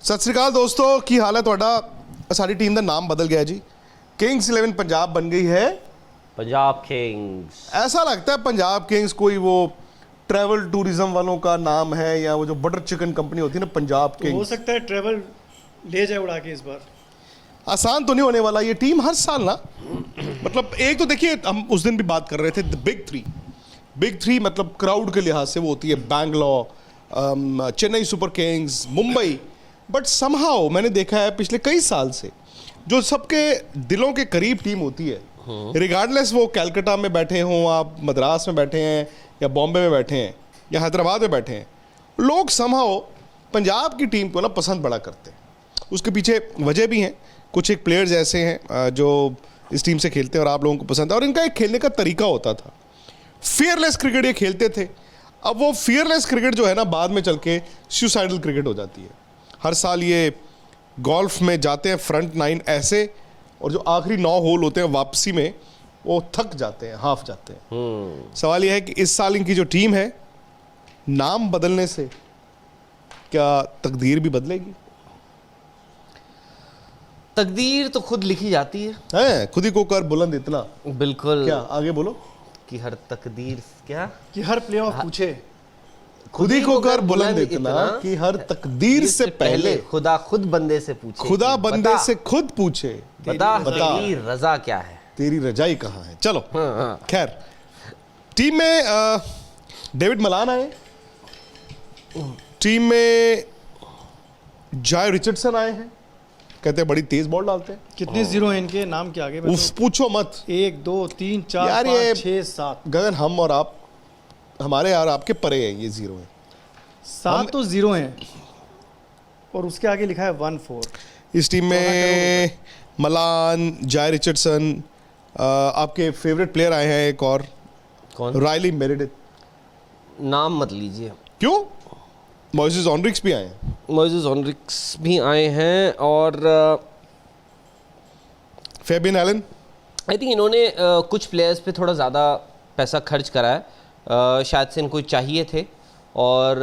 ਸਤਿ ਸ੍ਰੀ ਅਕਾਲ ਦੋਸਤੋ, ਕੀ ਹਾਲ ਹੈ ਤੁਹਾਡਾ। ਸਾਡੀ ਟੀਮ ਦਾ ਨਾਮ बदल गया जी। किंग्स 11 पंजाब बन गई है पंजाब किंग्स। ऐसा लगता है पंजाब किंग्स कोई वो ट्रैवल टूरिज्म वालों का नाम है, या वो जो बटर चिकन कंपनी होती है ना पंजाब तो हो किंग्स। सकता है ट्रेवल ले जाए उड़ा के इस बार। आसान तो नहीं होने वाला ये टीम हर साल ना। मतलब एक तो देखिए, हम उस दिन भी बात कर रहे थे द बिग थ्री मतलब क्राउड के लिहाज से वो होती है Bangalore, Chennai super Kings, Mumbai. But somehow मैंने देखा है पिछले कई साल से जो सबके दिलों के करीब टीम होती है, रिगार्डलेस वो कैलकाटा में बैठे हों, आप मद्रास में बैठे हैं या बॉम्बे में बैठे हैं या हैदराबाद में बैठे हैं, लोग समहाउ पंजाब की टीम को ना पसंद बड़ा करते हैं। उसके पीछे वजह भी हैं, कुछ एक प्लेयर्स ऐसे हैं जो इस टीम से खेलते हैं और आप लोगों को पसंद है, और इनका एक खेलने का तरीका होता था। फियरलेस क्रिकेट ये खेलते थे। अब वो फियरलेस क्रिकेट जो है ना बाद में चल के सुसाइडल क्रिकेट हो जाती है। हर साल ये गोल्फ में जाते हैं फ्रंट 9 ऐसे, और जो आखिरी 9 होल होते हैं वापसी में वो थक जाते हैं, हाफ जाते हैं। सवाल ये है कि इस साल इनकी जो टीम है, नाम बदलने से क्या तकदीर भी बदलेगी? तकदीर तो खुद लिखी जाती है खुद ही को कर बुलंद इतना। बिल्कुल। क्या आगे बोलो कि हर तकदीर क्या कि हर प्लेऑफ पूछे खुद ही को कर बुलंद इतना कि हर तकदीर से पहले खुदा खुद बंदे से पूछे, खुदा बंदे बता, से खुद पूछे बता तेरी रजा क्या है, तेरी रजाई कहाँ है। चलो हाँ। खैर, टीम में डेविड मलान आए, टीम में जॉय रिचर्डसन आए हैं, कहते हैं बड़ी तेज बॉल डालते हैं। कितने जीरो हैं इनके नाम के आगे? उफ, पूछो मत। 1 2 3 4 यार ये 5 6 7 गगन, हम और आप, हमारे और आपके परे हैं ये जीरो है। 7 तो जीरो हैं और उसके आगे लिखा है 1-4। इस टीम में मलान, जॉय रिचर्डसन, आपके फेवरेट प्लेयर आए हैं एक और, कौन? Riley Meredith. नाम मत लीजिए। क्यों? मॉइसेस ऑनरिक्स भी आए हैं। मोइसेस ऑनरिक्स भी आए हैं, और फेबियन एलन। आई थिंक इन्होंने कुछ प्लेयर्स पे थोड़ा ज़्यादा पैसा खर्च करा है, शायद से इनको चाहिए थे। और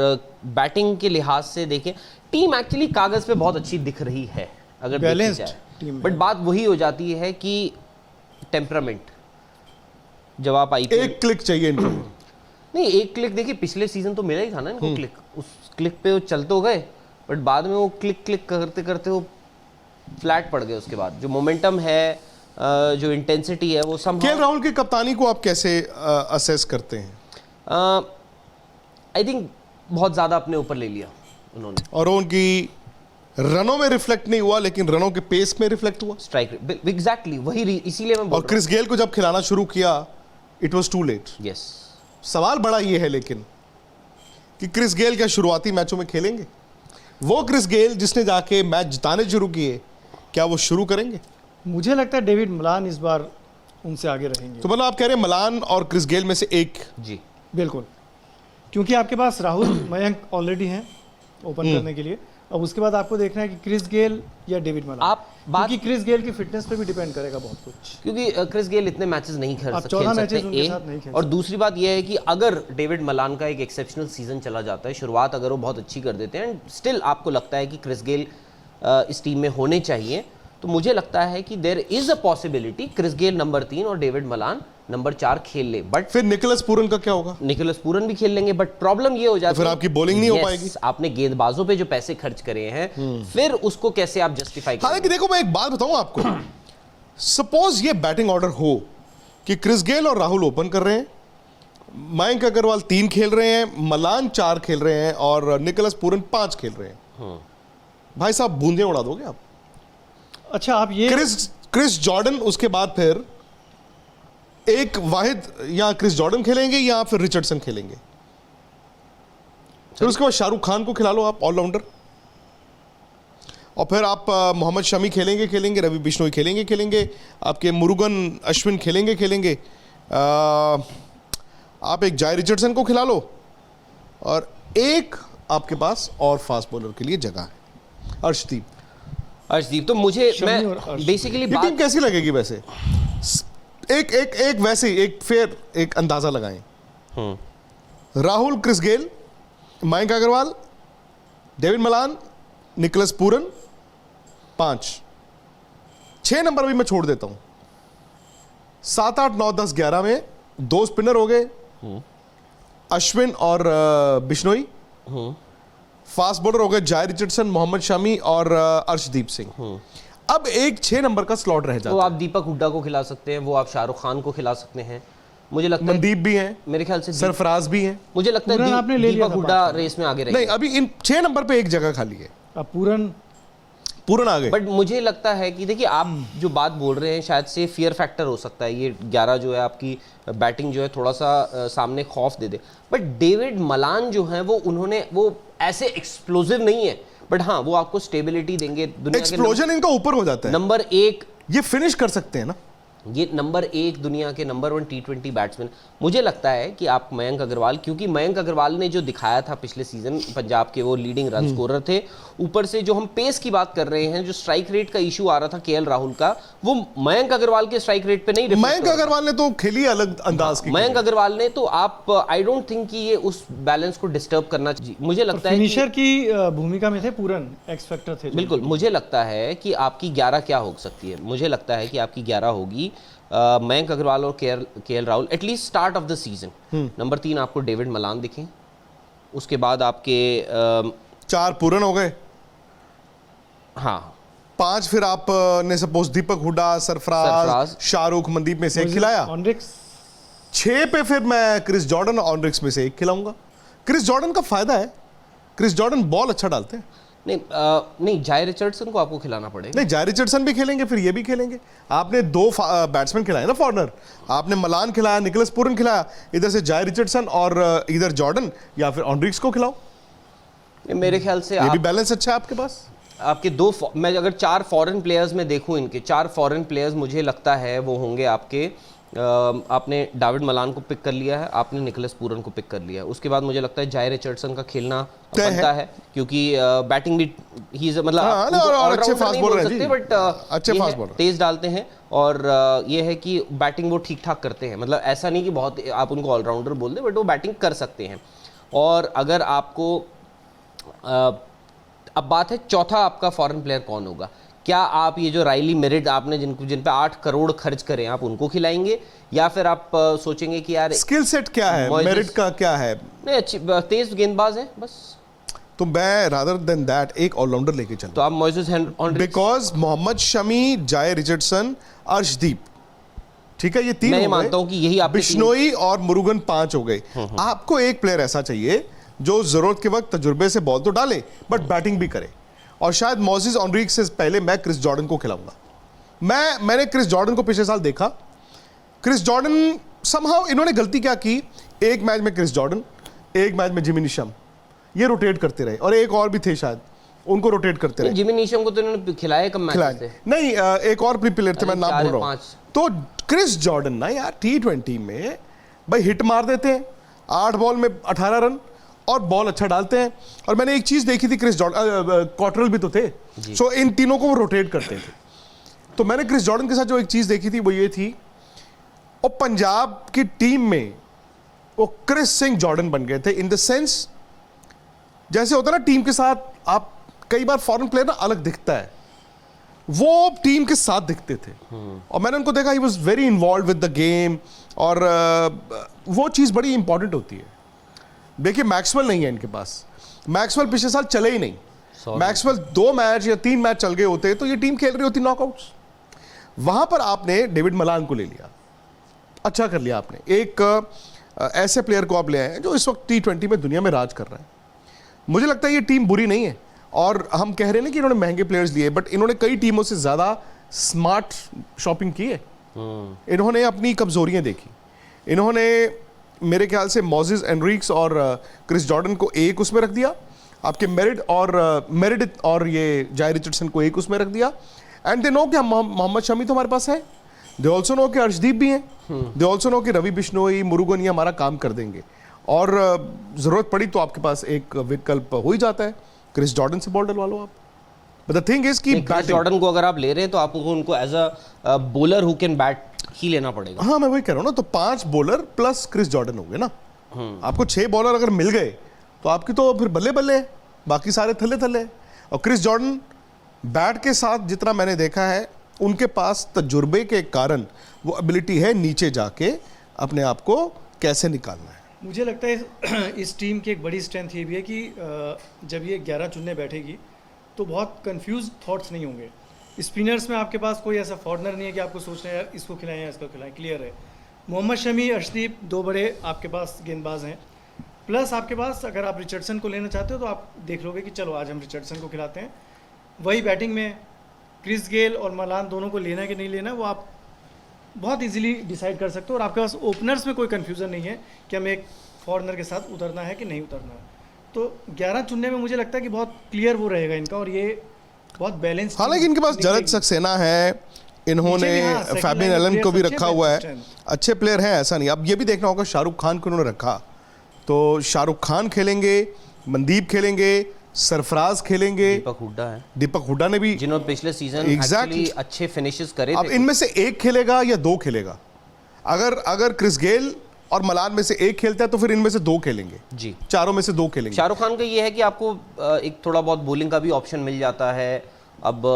बैटिंग के लिहाज से देखें, टीम एक्चुअली कागज़ पे बहुत अच्छी दिख रही है अगर देखी Balanced जाए, टीम बट बात वही हो जाती है कि टेम्परामेंट, जब आप आईपीएल एक क्लिक चाहिए इनको। नहीं, एक क्लिक देखिए, पिछले सीजन तो मिला ही था ना इनको क्लिक, उस क्लिक पे वो चल तो गए, बट बाद में वो क्लिक करते करते वो फ्लैट पड़ गए। उसके बाद जो मोमेंटम है, जो इंटेंसिटी है, वो सब केएल राहुल की कप्तानी को आप कैसे असेस करते हैं? आई थिंक बहुत ज़्यादा अपने ऊपर ले लिया उन्होंने, और उनकी रनों में रिफ्लेक्ट नहीं हुआ, लेकिन रनों के पेस में रिफ्लेक्ट हुआ। स्ट्राइक एग्जैक्टली वही, इसीलिए मैं बोल और क्रिस गेल को जब खिलाना शुरू किया, it was too late. Yes. सवाल बड़ा ये है लेकिन कि क्रिस गेल क्या शुरुआती मैचों में खेलेंगे? वो क्रिस गेल जिसने जाके मैच जिताने शुरू किए, क्या वो शुरू करेंगे? मुझे लगता है डेविड मलान इस बार उनसे आगे रहेंगे। तो मतलब आप कह रहे हैं मलान और क्रिस गेल में से एक? जी बिल्कुल, क्योंकि आपके पास राहुल मयंक ऑलरेडी हैं ओपन करने के लिए। अब उसके बाद आपको देखना है कि क्रिस गेल या डेविड मलान। आप बात, क्योंकि क्रिस गेल की फिटनेस पे भी डिपेंड करेगा बहुत कुछ, क्योंकि क्रिस गेल इतने मैचेस नहीं खेल आप सकते, 14 मैचेस उनके साथ नहीं खेल और दूसरी बात यह है कि अगर डेविड मलान का एक एक्सेप्शनल सीजन चला जाता है, शुरुआत अगर वो बहुत अच्छी कर देते हैं, स्टिल आपको लगता है कि क्रिस गेल इस टीम में होने चाहिए, तो मुझे लगता है कि there is a possibility Chris Gayle number 3 और डेविड मलान नंबर 4 खेल ले। बट फिर निकोलस पूरन का क्या होगा? निकोलस पूरन भी खेल लेंगे, बट प्रॉब्लम ये हो जाती है, तो फिर आपकी बॉलिंग नहीं हो पाएगी। आपने गेंदबाजों पे जो पैसे खर्च करे हैं, फिर उसको कैसे आप जस्टिफाई करेंगे? हालांकि देखो, मैं एक बात बताऊं आपको, सपोज ये बैटिंग ऑर्डर हो कि क्रिस गेल और राहुल ओपन कर रहे हैं, मयंक अग्रवाल 3 खेल रहे हैं, मलान 4 खेल रहे हैं और निकोलस पूरन 5 खेल रहे हैं। भाई साहब, बूंदे उड़ा दोगे आप। अच्छा, आप ये क्रिस जॉर्डन उसके बाद फिर एक वाहिद, या क्रिस जॉर्डन खेलेंगे या फिर रिचर्डसन खेलेंगे, फिर उसके बाद शाहरुख खान को खिला लो आप, ऑलराउंडर, और फिर आप मोहम्मद शमी खेलेंगे, रवि बिश्नोई खेलेंगे, आपके मुरुगन अश्विन खेलेंगे, आप एक जॉय रिचर्डसन को खिला लो, और एक आपके पास और फास्ट बॉलर के लिए जगह है, अर्शदीप। तो मुझे, मैं बेसिकली ये टीम कैसी लगेगी वैसे? एक वैसे एक फेयर एक अंदाजा लगाएं। Rahul, Chris Gayle, Mayank Agarwal, David Malan, Nicholas Pooran 5, 6 number भी मैं छोड़ देता हूं। 7, 8, 9, 10, 11 में 2 स्पिनर हो गए, अश्विन और बिश्नोई। फास्ट बॉलर हो गए जाय रिचर्डसन, मोहम्मद शमी और अर्शदीप सिंह। अब एक 6 नंबर का स्लॉट रह जाता वो है। आप दीपक हुड्डा को खिला सकते हैं, वो आप शाहरुख खान को खिला सकते हैं। मुझे लगता है मनदीप भी हैं, मेरे ख्याल से सरफराज भी हैं। मुझे लगता है पूरन आपने ले लिया दीपक था हुड्डा रेस में आगे नहीं, रहेगा। अभी इन 6 नंबर पे एक जगह खाली है, अब पूरन आ गए। बट मुझे लगता है कि देखिए आप जो बात बोल रहे हैं शायद से फियर फैक्टर हो सकता है, ये 11 जो है आपकी बैटिंग जो है थोड़ा सा सामने खौफ दे दे। बट डेविड मलान जो है वो ऐसे एक्सप्लोसिव नहीं है, बट हाँ वो आपको स्टेबिलिटी देंगे। दुनिया एक्सप्लोजन इनका ऊपर हो जाता के है, नंबर 1, ये फिनिश कर सकते हैं ना। ये नंबर 1 दुनिया के नंबर 1 T20 बैट्समैन। मुझे लगता है कि आप मयंक अग्रवाल, क्योंकि मयंक अग्रवाल ने जो दिखाया था पिछले सीजन, पंजाब के वो लीडिंग रन स्कोरर थे, ऊपर से जो हम पेस की बात कर रहे हैं, जो स्ट्राइक रेट का इशू आ रहा था केएल राहुल का, वो मयंक अग्रवाल के स्ट्राइक रेट पे नहीं reflect मयंक कर रहा था। अग्रवाल ने तो खेली अलग अंदाज की। मयंक अग्रवाल ने तो आप आई डोंट थिंक कि ये उस बैलेंस को डिस्टर्ब करना चाहिए। मुझे लगता है कि फिनिशर की भूमिका में थे पूरन, एक्स फैक्टर थे जो। बिल्कुल, मुझे लगता है कि आपकी 11 क्या हो सकती है। मुझे लगता है कि आपकी 11 होगी मयंक अग्रवाल और KL Rahul at least start of the season. Number 3 आपको डेविड मलान दिखें, उसके बाद आपके 4 पूरन हो गए, हाँ 5 फिर आप ने सपोज दीपक हुड्डा, सरफराज, शाहरुख, मनदीप में से एक खिलाया। ऑनरिक्स 6 पे फिर मैं क्रिस जॉर्डन, ऑनरिक्स में से एक खिलाऊंगा। क्रिस जॉर्डन का फायदा है, क्रिस जॉर्डन बॉल अच्छा डालते हैं। नहीं जाय रिचर्डसन को आपको खिलाना पड़ेगा। नहीं, जाय रिचर्डसन भी खेलेंगे, फिर ये भी खेलेंगे। आपने 2 बैट्समैन खिलाए ना फॉरनर, आपने मलान खिलाया, निकोलस पूरन खिलाया, इधर से जाय रिचर्डसन और इधर जॉर्डन या फिर ऑनरिक्स को खिलाओ। मेरे ख्याल से ये भी बैलेंस अच्छा है आपके पास। आपके मैं अगर 4 फॉरेन प्लेयर्स में देखूं, इनके 4 फॉरेन प्लेयर्स मुझे लगता है वो होंगे आपके आपने डेविड मलान को पिक कर लिया है, आपने निकोलस पूरन को पिक कर लिया है। उसके बाद मुझे लगता है जाय रिचर्डसन का खेलना बनता है, क्योंकि बैटिंग भी ही मतलब और अच्छे फास्ट बॉलर हैं जी, बट अच्छे फास्ट बॉलर, तेज डालते हैं। और ये है कि बैटिंग वो ठीक ठाक करते हैं, मतलब ऐसा नहीं कि बहुत आप उनको ऑलराउंडर बोल दें, बट वो बैटिंग कर सकते हैं। और अगर आपको अब बात है चौथा आपका फॉरेन प्लेयर कौन होगा। क्या आप ये जो राइली मेरिट आपने जिन पे 8 करोड़ खर्च करें, आप उनको खिलाएंगे, या फिर आप सोचेंगे कि यार स्किल सेट क्या है, मेरिट का क्या है? नहीं, अच्छी तेज गेंदबाज है बस, तो मैं रादर देन दैट एक ऑलराउंडर लेके चलूं। तो आप मोइसेस बिकॉज मोहम्मद शमी, जाय रिचर्डसन, अर्शदीप, ठीक है, ये 3 मैं हो गए। मानता हूं कि यही आपके बिश्नोई और मुरुगन 5 हो गए। आपको एक प्लेयर ऐसा चाहिए जो जरूरत के वक्त तजुर्बे से बॉल तो डाले बट बैटिंग भी करे, और शायद मोजिस ऑनरिक से पहले मैं क्रिस जॉर्डन को खिलाऊंगा। मैंने क्रिस जॉर्डन को पिछले साल देखा। क्रिस जॉर्डन समहाउ, इन्होंने गलती क्या की, एक मैच में क्रिस जॉर्डन, एक मैच में जिमी नीशम, ये रोटेट करते रहे, और एक और भी थे शायद, उनको रोटेट करते रहे। जिमी नीशम को तो इन्होंने खिलाया कम मैच थे। नहीं, एक और प्लेयर थे, मैं नाम भूल रहा हूं। 4-5 तो क्रिस जॉर्डन ना यार T20 में भाई हिट मार देते हैं, 8 बॉल में 18 रन, और बॉल अच्छा डालते हैं। और मैंने एक चीज देखी थी, क्रिस जॉर्डन, कॉटरल भी तो थे, सो इन तीनों को वो रोटेट करते थे। तो मैंने क्रिस जॉर्डन के साथ जो एक चीज देखी थी वो ये थी, और पंजाब की टीम में वो क्रिस सिंह जॉर्डन बन गए थे, इन द सेंस जैसे होता है ना टीम के साथ, आप कई बार फॉरेन प्लेयर ना अलग दिखता है, वो टीम के साथ दिखते थे। और मैंने उनको देखा, he was very involve with the game, और वो चीज़ बड़ी इंपॉर्टेंट होती है। देखिए मैक्सवेल नहीं है इनके पास, मैक्सवेल पिछले साल चले ही नहीं। मैक्सवेल 2 मैच या 3 मैच चल गए होते तो ये टीम खेल रही होती नॉकआउट्स। वहां पर आपने डेविड मलान को ले लिया, अच्छा कर लिया आपने। एक ऐसे प्लेयर को आप ले आए जो इस वक्त T20 में दुनिया में राज कर रहा है। मुझे लगता है ये टीम बुरी नहीं है, और हम कह रहे हैं कि इन्होंने महंगे प्लेयर्स लिए, बट इन्होंने कई टीमों से ज़्यादा स्मार्ट शॉपिंग की है। इन्होंने अपनी कमजोरियां देखी। इन्होंने मेरे ख्याल से मोजिस एनरिक्स और क्रिस जॉर्डन को एक उसमें रख दिया, आपके मेरिडिथ और ये जाय रिचर्डसन को एक उसमें रख दिया, एंड दे नो कि मोहम्मद शमी तो हमारे पास है, दे ऑल्सो नो कि अर्शदीप भी हैं, दे ऑल्सो नो कि रवि बिश्नोई, मुरुगन ये हमारा काम कर देंगे, और ज़रूरत पड़ी तो आपके पास एक विकल्प हो ही जाता है, क्रिस जॉर्डन से बॉल डलवा लो आप। बट द थिंग इज कि क्रिस जॉर्डन को अगर आप ले रहे हैं तो आपको उनको as a bowler who can bat ही लेना पड़ेगा। हाँ, मैं वही कह रहा हूँ ना, तो 5 बॉलर प्लस क्रिस जॉर्डन हो गए ना। आपको 6 बॉलर अगर मिल गए तो आपकी तो फिर बल्ले बल्ले है, बाकी सारे थल्ले थल्ले। और क्रिस जॉर्डन बैट के साथ जितना मैंने देखा है, उनके पास तजुर्बे के कारण वो एबिलिटी है नीचे जाके अपने आप को कैसे निकालना है। मुझे लगता है इस टीम की एक बड़ी स्ट्रेंथ ये भी है कि जब ये 11 चुनने बैठेगी तो बहुत कंफ्यूज थॉट्स नहीं होंगे। स्पिनर्स में आपके पास कोई ऐसा फॉर्नर नहीं है कि आपको सोचना है यार इसको खिलाएं या इसको खिलाएं, क्लियर है। मोहम्मद शमी, अर्शदीप, दो बड़े आपके पास गेंदबाज हैं, प्लस आपके पास अगर आप रिचर्डसन को लेना चाहते हो तो आप देख लोगे कि चलो आज हम रिचर्डसन को खिलाते हैं। वही बैटिंग में क्रिस गेल और मलान दोनों को लेना है कि नहीं लेना, वो आप बहुत इजीली डिसाइड कर सकते हो। और आपके पास ओपनर्स में कोई कन्फ्यूज़न नहीं है कि हमें एक फॉरनर के साथ उतरना है कि नहीं उतरना है। तो 11 चुनने में मुझे लगता है कि बहुत क्लियर वो रहेगा इनका, और ये बहुत बैलेंस। हालांकि इनके पास जरद सक्सेना है, इन्होंने फैबियन एलन को भी रखा हुआ है, अच्छे प्लेयर हैं, ऐसा नहीं। अब ये भी देखना होगा शाहरुख खान को उन्होंने रखा, तो शाहरुख खान खेलेंगे, मनदीप खेलेंगे, सरफराज खेलेंगे, दीपक हुड्डा ने भी, जिन्होंने पिछले सीजन Exactly. अच्छे फिनिशेस करे अब थे। इनमें से एक खेलेगा या दो खेलेगा। अगर क्रिस गेल और मलान में से एक खेलता है तो फिर इनमें से दो खेलेंगे जी, चारों में से दो खेलेंगे। शाहरुख खान का ये है कि आपको एक थोड़ा बहुत बॉलिंग का भी ऑप्शन मिल जाता है। अब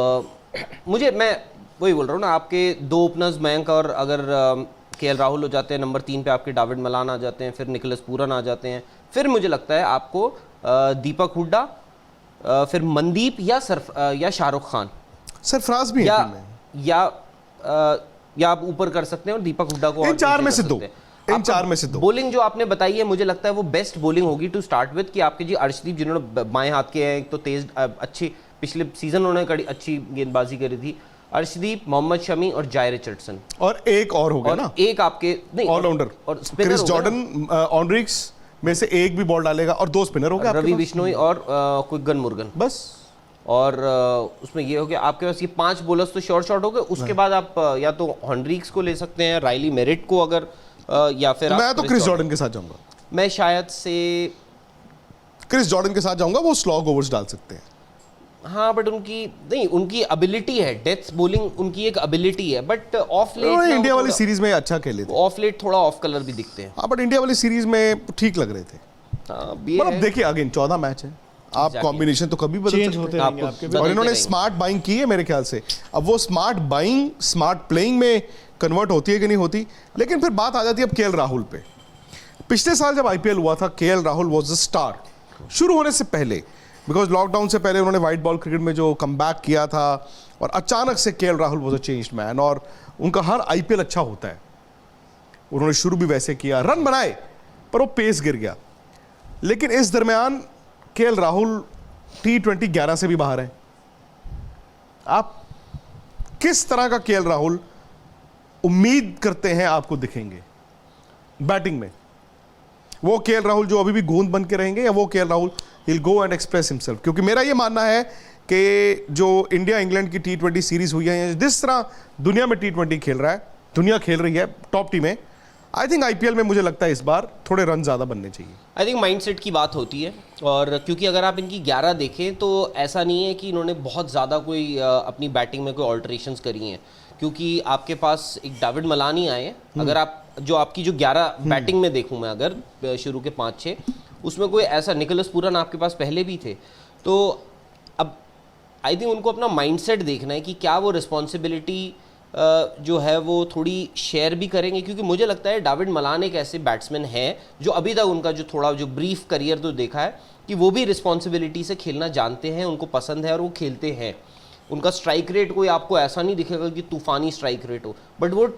मैं वही बोल रहा हूँ ना, आपके दो ओपनर्स मयंक और अगर केएल राहुल हो जाते हैं, नंबर 3 पे आपके डेविड मलान आ जाते हैं, फिर निकोलस पूरन आ जाते हैं, फिर मुझे लगता है आपको दीपक हुड्डा, फिर मनदीप या शाहरुख खान, सरफराज भी है टीम में, या आप ऊपर कर सकते हैं और दीपक हुड्डा को इन चार में से दो। बॉलिंग जो आपने बताई है, मुझे लगता है वो बेस्ट बॉलिंग होगी टू स्टार्ट विद, कि आपके जी अर्शदीप जिन्होंने बाएं हाथ के हैं, एक तो तेज अच्छी पिछले सीजन उन्होंने अच्छी गेंदबाजी करी थी, अर्शदीप, मोहम्मद शमी और जाय रिचर्डसन, और एक और हो गया ना, एक आपके नहीं ऑलराउंडर और क्रिस जॉर्डन, ऑनरिक्स में से एक भी बॉल डालेगा, और दो स्पिनर हो गए रवि बिश्नोई और क्विगन मुर्गन, बस। और उसमें ये हो गया आपके पास, ये 5 बॉलर्स तो शॉर्ट हो गए। उसके बाद आप या तो हॉन्ड्रिक्स को ले सकते हैं, राइली मेरिट को, अगर या फिर मैं तो क्रिस जॉर्डन के साथ जाऊंगा, मैं शायद से क्रिस जॉर्डन के साथ जाऊंगा, वो स्लॉग ओवर्स डाल सकते हैं। हाँ, बट उनकी एबिलिटी है, डेथ बॉलिंग उनकी एक एबिलिटी है, बट ऑफ लेट इंडिया वाली सीरीज में अच्छा खेले थे, ऑफ लेट थोड़ा ऑफ कलर भी दिखते हैं। हाँ, बट इंडिया वाली सीरीज में ठीक लग रहे थे। मतलब देखिए अगेन 14 मैच है, आप कॉम्बिनेशन तो कभी बदल सकते हैं, और इन्होंने स्मार्ट बाइंग की है मेरे ख्याल से। अब वो स्मार्ट बाइंग स्मार्ट प्लेइंग में कन्वर्ट होती है कि नहीं होती, लेकिन फिर बात आ जाती है अब केएल राहुल पे। पिछले साल जब आईपीएल हुआ था, KL Rahul was the star शुरू होने से पहले, बिकॉज लॉकडाउन से पहले उन्होंने वाइट बॉल क्रिकेट में जो कमबैक किया था, और अचानक से KL Rahul was a changed man, और उनका हर आईपीएल अच्छा होता है। उन्होंने शुरू भी वैसे किया, रन बनाए, पर वो पेस गिर गया। लेकिन इस दरमियान केएल राहुल T20 11 से भी बाहर है। आप किस तरह का केएल राहुल उम्मीद करते हैं आपको दिखेंगे बैटिंग में? वो केएल राहुल जो अभी भी गोंद बन के रहेंगे, या वो KL Rahul will go and express himself? क्योंकि मेरा ये मानना है कि जो इंडिया इंग्लैंड की T20 सीरीज हुई है, जिस तरह दुनिया में T20 खेल रहा है, दुनिया खेल रही है टॉप टीमें, आई थिंक आईपीएल में मुझे लगता है इस बार थोड़े रन ज़्यादा बनने चाहिए। आई थिंक माइंडसेट की बात होती है, और क्योंकि अगर आप इनकी 11 देखें तो ऐसा नहीं है कि इन्होंने बहुत ज़्यादा कोई अपनी बैटिंग में कोई ऑल्टरेशंस करी हैं, क्योंकि आपके पास एक डेविड मलान ही आए हैं। अगर आप जो आपकी जो 11 बैटिंग में देखूं मैं, अगर शुरू के 5-6 उसमें कोई ऐसा, निकोलस पूरन आपके पास पहले भी थे, तो अब आई थिंक उनको अपना माइंडसेट देखना है कि क्या वो रिस्पॉन्सिबिलिटी जो है वो थोड़ी शेयर भी करेंगे, क्योंकि मुझे लगता है डेविड मलान एक ऐसे बैट्समैन है जो अभी तक उनका जो थोड़ा जो ब्रीफ करियर तो देखा है कि वो भी रिस्पॉन्सिबिलिटी से खेलना जानते हैं, उनको पसंद है और वो खेलते हैं। उनका स्ट्राइक रेट कोई आपको ऐसा नहीं दिखेगा कि तूफानी स्ट्राइक रेट हो, बट वो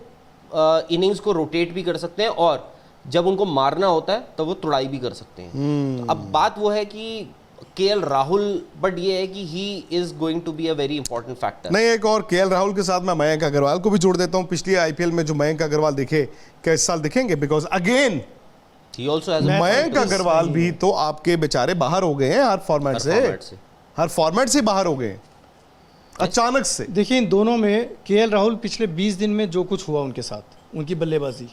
इनिंग्स को रोटेट भी कर सकते हैं, और जब उनको मारना होता है तब वो तुड़ाई भी कर सकते हैं। अब बात वो है कि केएल राहुल, बट ये है कि he is going to be a very important factor. नहीं, एक और केएल राहुल के साथ मैं मयंक अग्रवाल को भी जोड़ देता हूं। पिछली आईपीएल में जो मयंक अग्रवाल दिखे, क्या इस साल दिखेंगे? Because again he also has Mayank Agarwal भी तो आपके बेचारे बाहर हो गए हैं हर फॉर्मेट से बाहर हो गए अचानक से। देखिए इन दोनों में केएल राहुल पिछले 20 दिन में जो कुछ हुआ उनके साथ, उनकी बल्लेबाजी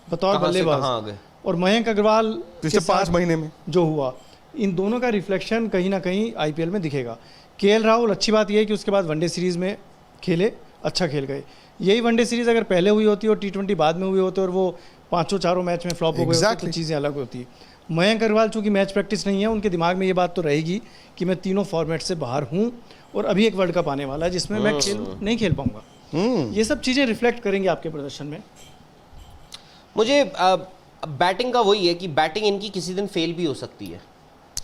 बतौर बल्लेबाज, और मयंक अग्रवाल पिछले 5 महीने में जो हुआ, इन दोनों का रिफ्लेक्शन कहीं ना कहीं आईपीएल में दिखेगा। केएल राहुल, अच्छी बात यह है कि उसके बाद वनडे सीरीज़ में खेले, अच्छा खेल गए। यही वनडे सीरीज़ अगर पहले हुई होती और T20 बाद में हुई होती और वो 5 4 मैच में फ्लॉप हो गए तो चीज़ें अलग होती। मयंक अग्रवाल चूंकि मैच प्रैक्टिस नहीं है, उनके दिमाग में ये बात तो रहेगी कि मैं तीनों फॉर्मेट से बाहर हूँ और अभी एक वर्ल्ड कप आने वाला है जिसमें मैं नहीं खेल पाऊंगा। ये सब चीज़ें रिफ्लेक्ट करेंगे आपके प्रदर्शन में। मुझे बैटिंग का वही है कि बैटिंग इनकी किसी दिन फेल भी हो सकती है,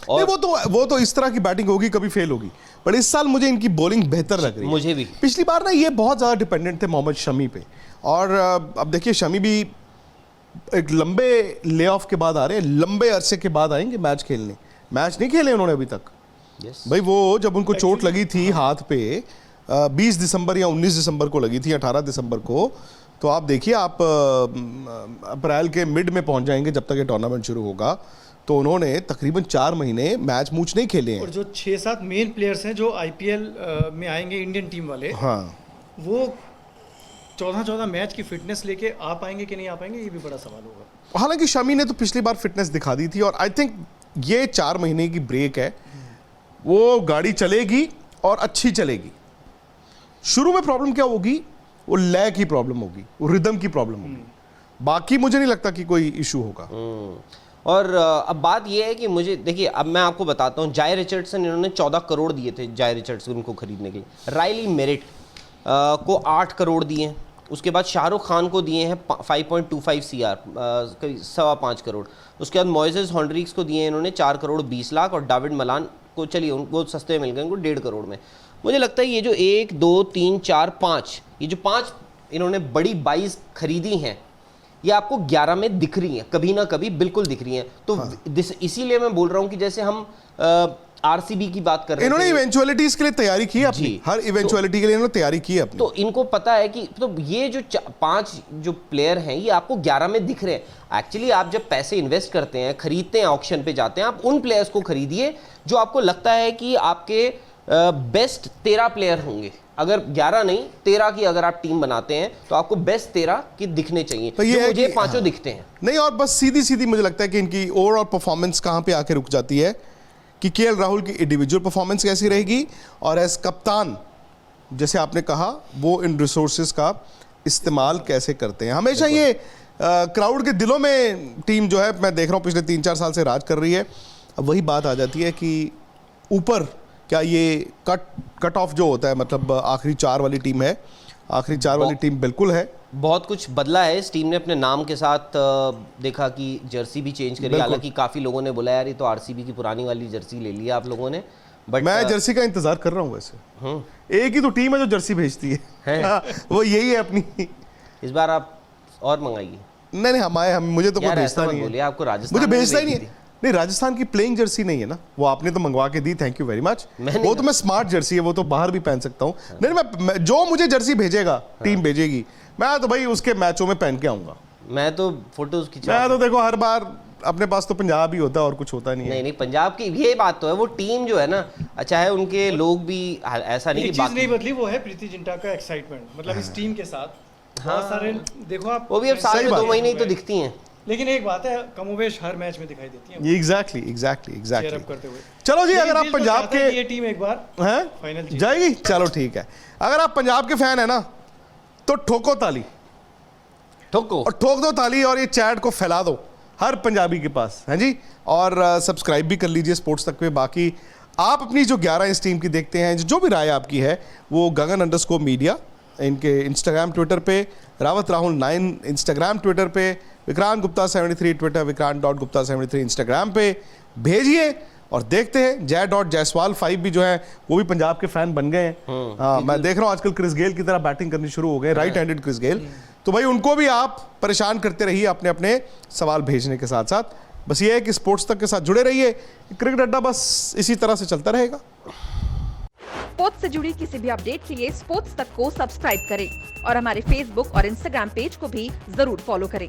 और वो तो इस तरह की बैटिंग होगी, कभी फेल होगी, पर इस साल मुझे इनकी बॉलिंग बेहतर लग रही है। मुझे भी पिछली बार ना ये बहुत ज़्यादा डिपेंडेंट थे मोहम्मद शमी पे, और अब देखिए शमी भी एक लंबे ले ऑफ के बाद आ रहे हैं, लंबे अरसे के बाद आएंगे मैच खेलने। मैच नहीं खेले उन्होंने अभी तक। भाई वो जब उनको चोट लगी थी हाथ पे 20 दिसंबर या 19 दिसंबर को लगी थी, 18 दिसंबर को, तो आप देखिए आप अप्रैल के मिड में पहुंच जाएंगे जब तक ये टूर्नामेंट शुरू होगा। तो उन्होंने तकरीबन 4 महीने मैच मूच नहीं खेले हैं। और जो 6-7 मेन प्लेयर्स हैं जो आईपीएल में आएंगे इंडियन टीम वाले, हाँ, वो 14 मैच की फिटनेस लेके आ पाएंगे कि नहीं आ पाएंगे, ये भी बड़ा सवाल होगा। हालांकि शमी ने तो पिछली बार फिटनेस दिखा दी थी, और आई थिंक ये 4 महीने की ब्रेक है, वो गाड़ी चलेगी और अच्छी चलेगी। शुरू में प्रॉब्लम क्या होगी, वो लय की प्रॉब्लम होगी, वो रिदम की प्रॉब्लम होगी, बाकी मुझे नहीं लगता कि कोई इशू होगा। और अब बात यह है कि मुझे देखिए, अब मैं आपको बताता हूँ, जाय रिचर्डसन इन्होंने 14 करोड़ दिए थे जाय रिचर्डसन को खरीदने के लिए। राइली मेरिट को 8 करोड़ दिए हैं। उसके बाद शाहरुख खान को दिए हैं 5.25 CR, करीब 5.25 करोड़। उसके बाद मोइसेस हॉन्ड्रिक्स को दिए हैं इन्होंने 4 करोड़ 20 लाख, और डेविड मलान को चलिए उनको सस्ते में मिल गए, उनको 1.5 करोड़ में। मुझे लगता है ये जो 1, 2, 3, 4, 5, ये जो 5 इन्होंने बड़ी 22 खरीदी हैं, ये आपको 11 में दिख रही हैं, कभी ना कभी बिल्कुल दिख रही हैं। तो इसीलिए मैं बोल रहा हूँ कि जैसे हम आरसीबी की बात कर रहे हैं, इन्होंने इवेंचुअलिटीज के लिए तैयारी की अपनी, हर इवेंचुअलिटी के लिए इन्होंने तैयारी की अपनी। तो इनको पता है कि तो ये जो 5 जो प्लेयर हैं ये आपको 11 में दिख रहे हैं। एक्चुअली आप जब पैसे इन्वेस्ट करते हैं, खरीदते हैं, ऑक्शन पे जाते हैं, आप उन प्लेयर्स को खरीदिए जो आपको लगता है कि आपके बेस्ट 13 प्लेयर होंगे। अगर 11 नहीं 13 की अगर आप टीम बनाते हैं तो आपको बेस्ट 13 की दिखने चाहिए, तो ये मुझे 5 दिखते हैं। नहीं, और बस सीधी सीधी मुझे लगता है कि इनकी ओवरऑल परफॉर्मेंस कहाँ पे आके रुक जाती है कि केएल राहुल की इंडिविजुअल परफॉर्मेंस कैसी रहेगी, और एज कप्तान जैसे आपने कहा वो इन रिसोर्सेज का इस्तेमाल कैसे करते हैं। हमेशा ये क्राउड के दिलों में टीम जो है, मैं देख रहा हूँ पिछले 3-4 साल से राज कर रही है। अब वही बात आ जाती है कि ऊपर क्या ये कट ऑफ जो होता है, मतलब आखिरी 4 वाली टीम है, आखिरी 4 वाली टीम बिल्कुल है। बहुत कुछ बदला है इस टीम ने अपने नाम के साथ। देखा कि जर्सी भी चेंज करी, हालांकि काफ़ी लोगों ने बोला यार ये तो आरसीबी की पुरानी वाली जर्सी ले लिया आप लोगों ने, बट मैं जर्सी का इंतजार कर रहा हूँ वैसे। एक ही तो टीम है जो जर्सी भेजती है, वो यही है अपनी। इस बार आप और मंगाइए। नहीं हम मुझे तो कोई भेजता नहीं है, आपको राजस्थान मुझे भेजता ही नहीं है। नहीं, राजस्थान की प्लेइंग जर्सी नहीं है ना, वो आपने तो मंगवा के दी, थैंक यू वेरी मच। वो तो मैं स्मार्ट जर्सी है, वो तो बाहर भी पहन सकता हूँ। नहीं, मैं जो मुझे जर्सी भेजेगा, टीम भेजेगी, मैं तो भाई उसके मैचों में पहन के आऊंगा। मैं तो फोटोज खिंचा, मैं तो देखो हर बार अपने पास तो पंजाब ही होता है और कुछ होता नहीं है। नहीं पंजाब की ये बात तो है, वो टीम जो है ना, चाहे उनके लोग भी ऐसा नहीं, चीज नहीं बदली, वो है प्रीति जिंटा का एक्साइटमेंट, मतलब इस टीम के साथ बहुत सारे देखो आप, वो भी अब साल में 2 महीने ही तो दिखती हैं। लेकिन एक बात है, कमोवेश हर मैच में दिखाई देती है। एग्जैक्टली करते हुए। चलो जी, अगर आप पंजाब के, ये टीम एक बार हैं फाइनल जाएगी, चलो ठीक है। अगर आप पंजाब के फैन है ना, तो ठोको ताली, ठोको और ठोक दो ताली, और ये चैट को फैला दो हर पंजाबी के पास, हैं जी। और सब्सक्राइब भी कर लीजिए स्पोर्ट्स तक पे। बाकी आप अपनी जो 11 इस टीम की देखते हैं, जो भी राय आपकी है, वो गगन_मीडिया इनके इंस्टाग्राम ट्विटर पे, रावत राहुल 9 इंस्टाग्राम ट्विटर पे, विक्रांत गुप्ता 73 ट्विटर, विक्रांत.गुप्ता 73 इंस्टाग्राम पे भेजिए, और देखते हैं जय.जायसवाल 5 भी जो है वो भी पंजाब के फैन बन गए हैं। हाँ, मैं देख रहा हूँ आजकल क्रिस गेल की तरह बैटिंग करनी शुरू हो गए, राइट हैंडेड क्रिस गेल। तो भाई उनको भी आप परेशान करते रहिए अपने अपने सवाल भेजने के साथ साथ। बस ये है कि स्पोर्ट्स तक के साथ जुड़े रहिए, क्रिकेट अड्डा बस इसी तरह से चलता रहेगा। स्पोर्ट्स से जुड़ी किसी भी अपडेट के लिए स्पोर्ट्स तक को सब्सक्राइब करें और हमारे फेसबुक और इंस्टाग्राम पेज को भी जरूर फॉलो करें।